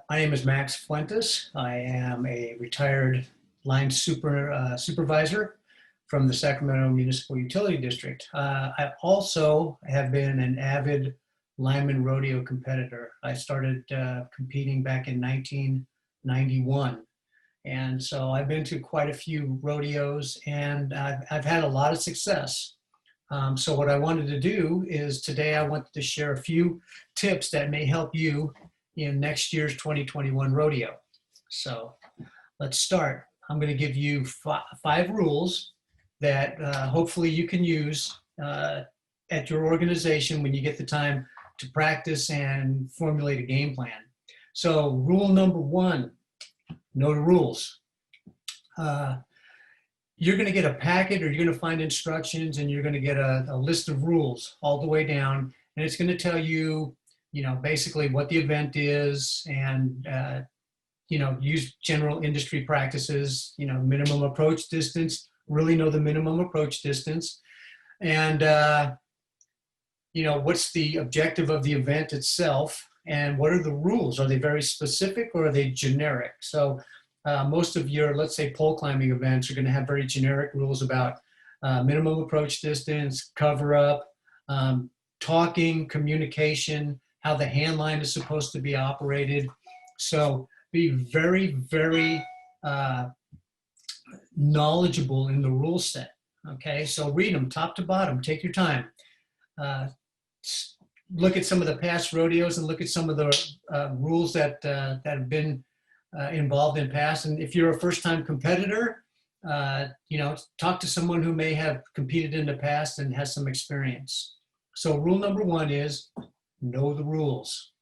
My name is Max Fuentes. I am a retired line supervisor from the Sacramento Municipal Utility District. I also have been an avid Lineman Rodeo competitor. I started competing back in 1991. And so I've been to quite a few rodeos and I've had a lot of success. So what I wanted to do is today I wanted to share a few tips that may help you in next year's 2021 rodeo. So let's start. I'm going to give you five rules that hopefully you can use at your organization when you get the time to practice and formulate a game plan. So rule number one, know the rules. You're going to get a packet, or you're going to find instructions, and you're going to get a list of rules all the way down, and it's going to tell you, basically what the event is, and use general industry practices, minimum approach distance, really know the minimum approach distance, and what's the objective of the event itself, and what are the rules? Are they very specific or are they generic? So most of your, let's say, pole climbing events are going to have very generic rules about minimum approach distance, cover up, talking, communication, how the hand line is supposed to be operated. So be very, very knowledgeable in the rule set. Okay, so read them top to bottom. Take your time. Look at some of the past rodeos and look at some of the rules that have been involved in past. And if you're a first-time competitor, talk to someone who may have competed in the past and has some experience. So rule number one is know the rules.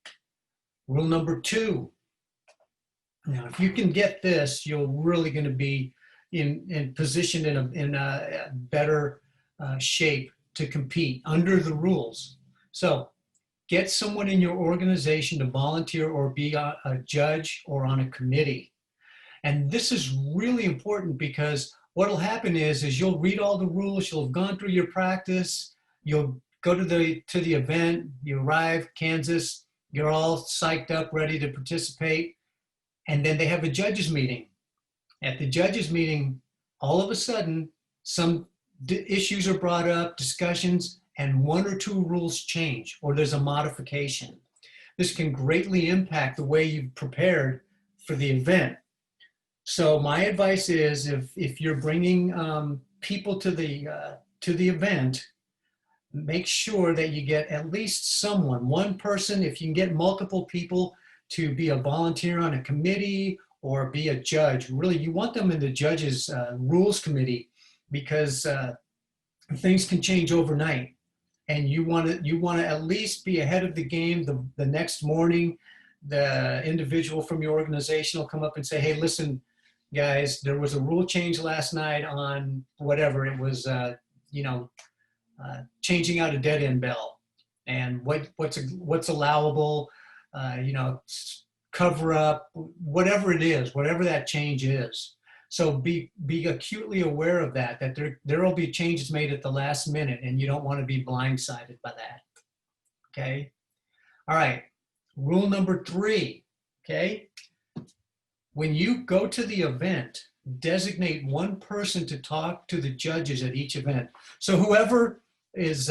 Rule number two, now if you can get this, you're really going to be in position in a better shape to compete under the rules. So get someone in your organization to volunteer or be a judge or on a committee. And this is really important because what will happen is you'll read all the rules, you'll have gone through your practice, you'll go to the event, you arrive, Kansas, you're all psyched up, ready to participate, and then they have a judges meeting. At the judges meeting, all of a sudden, some issues are brought up, discussions, and one or two rules change, or there's a modification. This can greatly impact the way you've prepared for the event. So my advice is, if you're bringing people to the event, make sure that you get at least someone, one person, if you can get multiple people to be a volunteer on a committee or be a judge. Really, you want them in the judges' rules committee, because things can change overnight. And you want to at least be ahead of the game. The next morning, the individual from your organization will come up and say, hey, listen, guys, there was a rule change last night on whatever. It was, changing out a dead end bell, and what's allowable, cover up, whatever it is, whatever that change is. So be acutely aware of that there will be changes made at the last minute, and you don't want to be blindsided by that. Okay. All right. Rule number three. Okay. When you go to the event, designate one person to talk to the judges at each event. So whoever is,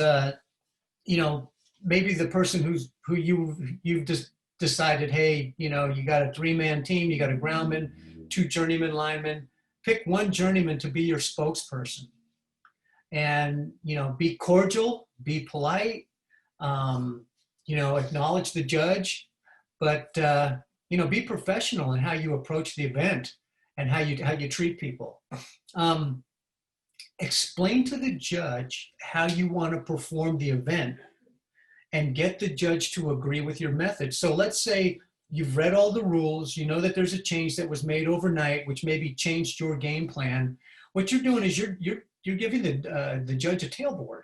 maybe the person who you've just decided, hey, you got a 3-man team, you got a groundman, 2 journeyman linemen. Pick one journeyman to be your spokesperson, and be cordial, be polite, acknowledge the judge, but be professional in how you approach the event and how you treat people. Explain to the judge how you want to perform the event, and get the judge to agree with your method. So let's say you've read all the rules, you know that there's a change that was made overnight, which maybe changed your game plan. What you're doing is you're giving the judge a tailboard.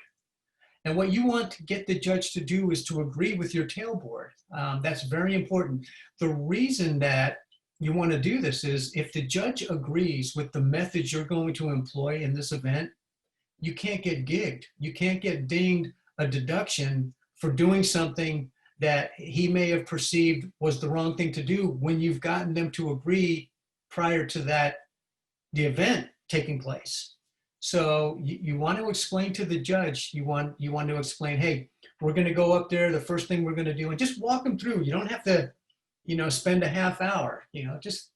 And what you want to get the judge to do is to agree with your tailboard. That's very important. The reason that you want to do this is if the judge agrees with the methods you're going to employ in this event, you can't get gigged. You can't get dinged a deduction for doing something that he may have perceived was the wrong thing to do when you've gotten them to agree prior to the event taking place. So you want to explain to the judge, you want to explain, hey, we're going to go up there, the first thing we're going to do, and just walk them through. You don't have to, spend a half hour, just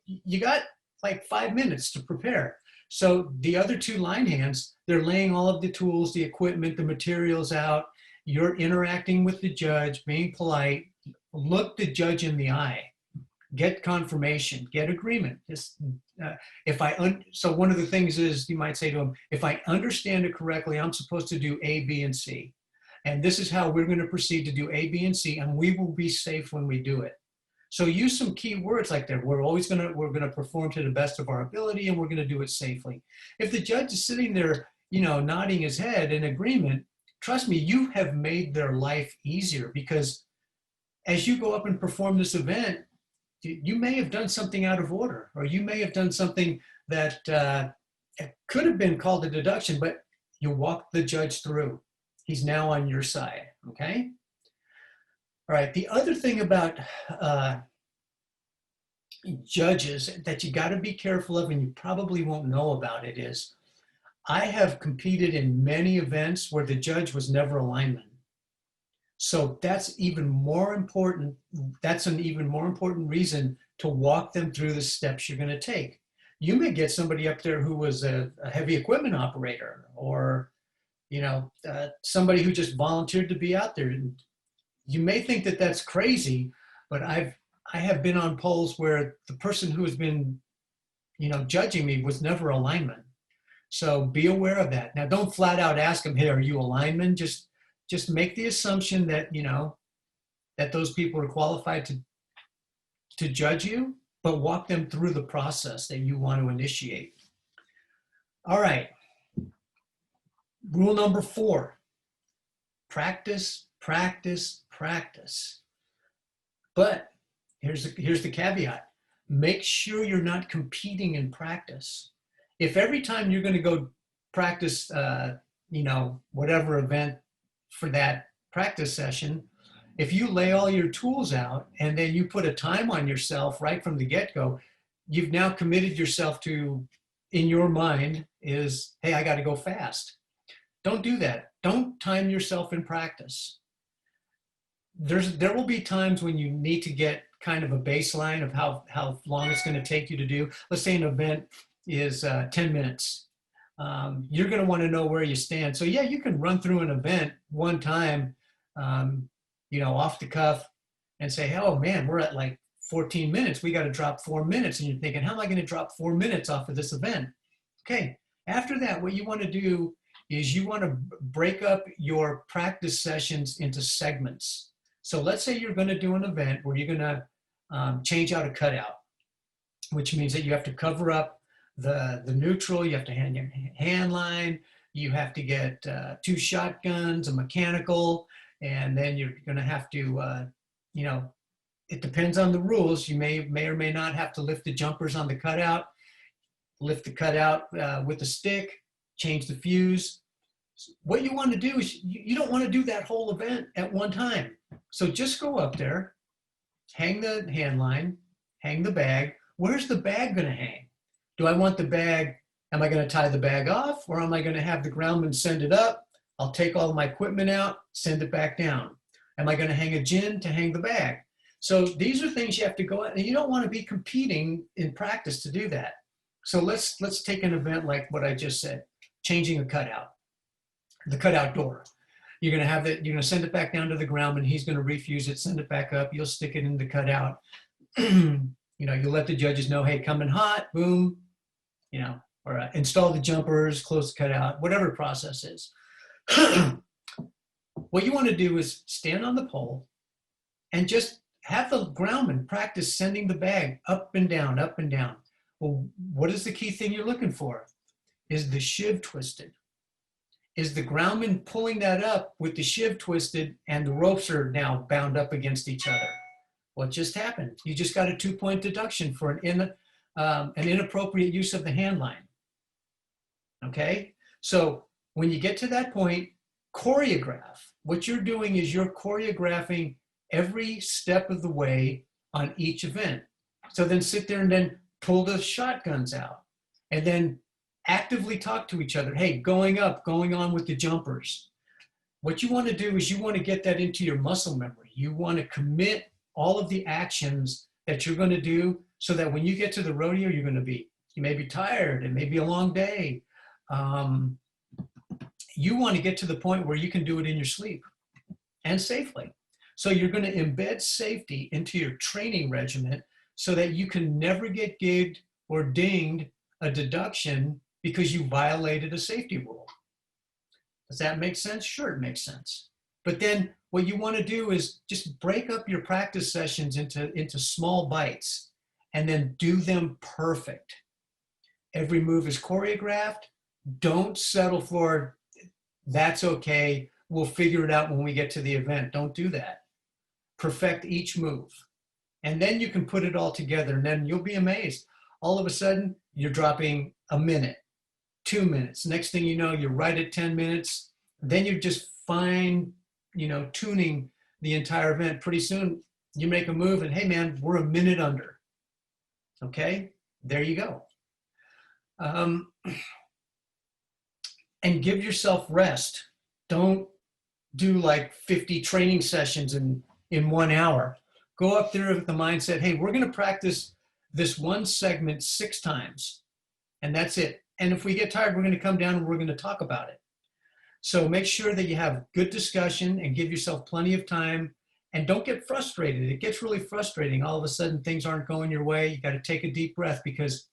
you got like 5 minutes to prepare. So the other two line hands, they're laying all of the tools, the equipment, the materials out. You're interacting with the judge, being polite. Look the judge in the eye. Get confirmation. Get agreement. So one of the things is, you might say to him, if I understand it correctly, I'm supposed to do A, B, and C. And this is how we're going to proceed to do A, B, and C, and we will be safe when we do it. So use some key words like that. We're going to perform to the best of our ability, and we're going to do it safely. If the judge is sitting there, nodding his head in agreement, trust me, you have made their life easier, because as you go up and perform this event, you may have done something out of order, or you may have done something that could have been called a deduction, but you walked the judge through. He's now on your side, okay? All right, the other thing about judges that you got to be careful of, and you probably won't know about it, is I have competed in many events where the judge was never a lineman. So that's even more important. That's an even more important reason to walk them through the steps you're going to take. You may get somebody up there who was a heavy equipment operator, or somebody who just volunteered to be out there. You may think that that's crazy, but I have been on polls where the person who has been, judging me was never a lineman. So be aware of that. Now, don't flat out ask them, hey, are you a lineman? Just make the assumption that, that those people are qualified to judge you, but walk them through the process that you want to initiate. All right. Rule number 4, practice, practice, practice. But here's the caveat. Make sure you're not competing in practice. If every time you're going to go practice, whatever event for that practice session, if you lay all your tools out and then you put a time on yourself right from the get-go, you've now committed yourself to, in your mind, is, hey, I got to go fast. Don't do that. Don't time yourself in practice. There will be times when you need to get kind of a baseline of how long it's going to take you to do. Let's say an event is 10 minutes. You're going to want to know where you stand. So yeah, you can run through an event one time, off the cuff, and say, oh man, we're at like 14 minutes. We got to drop 4 minutes. And you're thinking, how am I going to drop 4 minutes off of this event? Okay. After that, what you want to do is you want to break up your practice sessions into segments. So let's say you're going to do an event where you're going to change out a cutout, which means that you have to cover up the neutral, you have to hand your hand line, you have to get 2 shotguns, a mechanical, and then you're going to have to, it depends on the rules. You may or may not have to lift the jumpers on the cutout, lift the cutout with a stick, change the fuse. What you want to do is you don't want to do that whole event at one time. So just go up there, hang the hand line, hang the bag. Where's the bag going to hang? Do I want the bag, am I going to tie the bag off, or am I going to have the groundman send it up? I'll take all of my equipment out, send it back down. Am I going to hang a gin to hang the bag? So these are things you have to go at, and you don't want to be competing in practice to do that. So let's take an event like what I just said, changing a cutout, the cutout door. You're going to have it, you're going to send it back down to the groundman. He's going to refuse it, send it back up. You'll stick it in the cutout. You'll let the judges know, hey, coming hot, boom, or install the jumpers, close the cutout, whatever the process is. What you want to do is stand on the pole and just have the groundman practice sending the bag up and down, up and down. Well, what is the key thing you're looking for? Is the sheave twisted? Is the groundman pulling that up with the sheave twisted and the ropes are now bound up against each other? What just happened? You just got a 2-point deduction for an inappropriate use of the hand line. Okay? So when you get to that point, choreograph. What you're doing is you're choreographing every step of the way on each event. So then sit there and then pull the shotguns out and then actively talk to each other. Hey, going up, going on with the jumpers. What you want to do is you want to get that into your muscle memory. You want to commit all of the actions that you're going to do so that when you get to the rodeo, you may be tired. It may be a long day. You want to get to the point where you can do it in your sleep and safely. So you're going to embed safety into your training regimen so that you can never get gigged or dinged a deduction because you violated a safety rule. Does that make sense? Sure, it makes sense. But then what you want to do is just break up your practice sessions into small bites and then do them perfect. Every move is choreographed. Don't settle for, that's okay, we'll figure it out when we get to the event. Don't do that. Perfect each move. And then you can put it all together and then you'll be amazed. All of a sudden, you're dropping a minute, 2 minutes. Next thing you know, you're right at 10 minutes. Then you're just fine, tuning the entire event. Pretty soon, you make a move and, hey, man, we're a minute under. Okay? There you go. And give yourself rest. Don't do like 50 training sessions in 1 hour. Go up there with the mindset, hey, we're going to practice this one segment 6 times, and that's it. And if we get tired, we're going to come down and we're going to talk about it. So make sure that you have good discussion and give yourself plenty of time, and don't get frustrated. It gets really frustrating. All of a sudden, things aren't going your way. You got to take a deep breath, because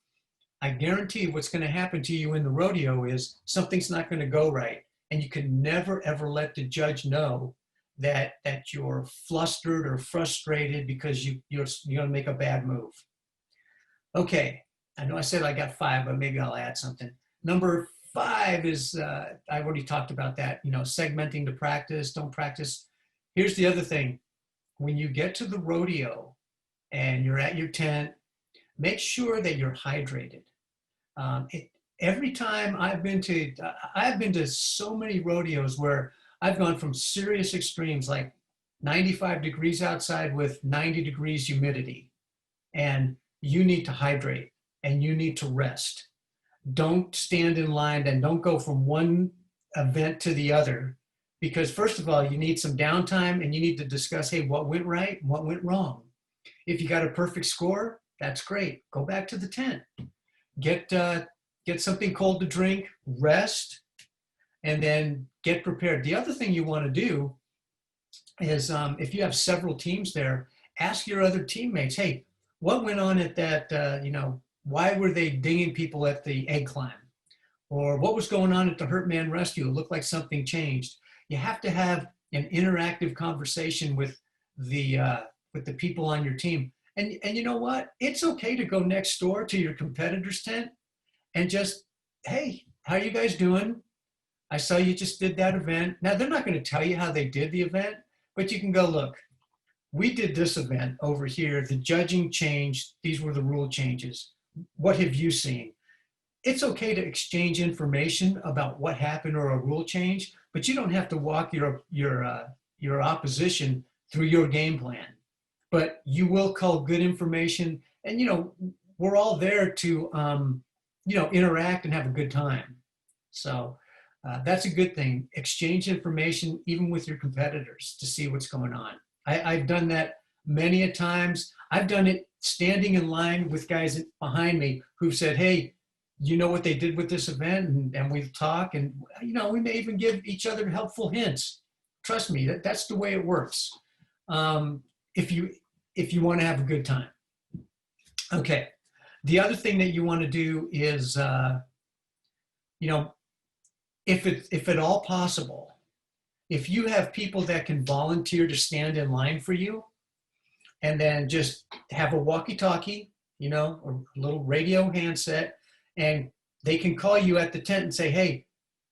I guarantee what's going to happen to you in the rodeo is something's not going to go right. And you can never, ever let the judge know that you're flustered or frustrated because you're going to make a bad move. Okay, I know I said I got 5, but maybe I'll add something. Number 5 is, I already talked about that, segmenting the practice, don't practice. Here's the other thing. When you get to the rodeo and you're at your tent, make sure that you're hydrated. Every time I've been to so many rodeos where I've gone from serious extremes, like 95 degrees outside with 90 degrees humidity, and you need to hydrate and you need to rest. Don't stand in line and don't go from one event to the other, because first of all, you need some downtime and you need to discuss, hey, what went right and what went wrong. If you got a perfect score, that's great. Go back to the tent. Get something cold to drink, rest, and then get prepared. The other thing you want to do is, if you have several teams there, ask your other teammates, hey, what went on at that, why were they dinging people at the egg climb? Or what was going on at the hurt man rescue? It looked like something changed. You have to have an interactive conversation with the people on your team. And you know what? It's okay to go next door to your competitor's tent and just, hey, how are you guys doing? I saw you just did that event. Now, they're not going to tell you how they did the event, but you can go, look, we did this event over here. The judging changed. These were the rule changes. What have you seen? It's okay to exchange information about what happened or a rule change, but you don't have to walk your opposition through your game plan. But you will call good information, and we're all there to interact and have a good time. So that's a good thing. Exchange information even with your competitors to see what's going on. I've done that many a times. I've done it standing in line with guys behind me who've said, hey, you know what they did with this event? And we've talked, and we may even give each other helpful hints. Trust me, that's the way it works. If you want to have a good time. Okay. The other thing that you want to do is, if at all possible, if you have people that can volunteer to stand in line for you, and then just have a walkie-talkie, a little radio handset, and they can call you at the tent and say, hey,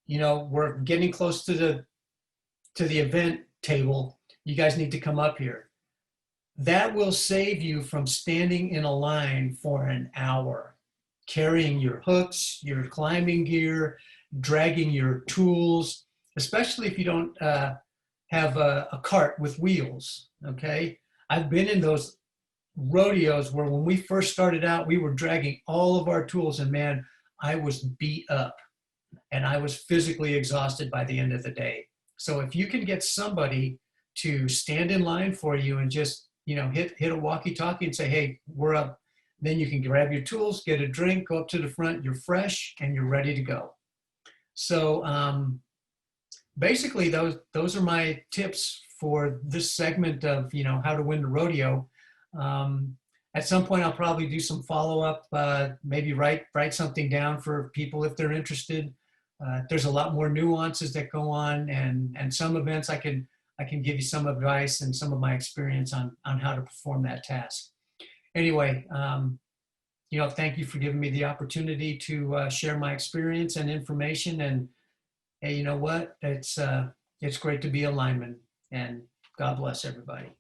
we're getting close to the event table. You guys need to come up here. That will save you from standing in a line for an hour, carrying your hooks, your climbing gear, dragging your tools, especially if you don't have a cart with wheels, okay? I've been in those rodeos where when we first started out, we were dragging all of our tools, and man, I was beat up and I was physically exhausted by the end of the day. So if you can get somebody to stand in line for you and just, hit a walkie-talkie and say, hey, we're up, then you can grab your tools, get a drink, go up to the front, you're fresh and you're ready to go. So basically those are my tips for this segment of, how to win the rodeo. At some point, I'll probably do some follow-up, maybe write something down for people if they're interested. There's a lot more nuances that go on, and some events I can give you some advice and some of my experience on how to perform that task. Anyway, thank you for giving me the opportunity to share my experience and information. And hey, you know what? It's great to be a lineman, and God bless everybody.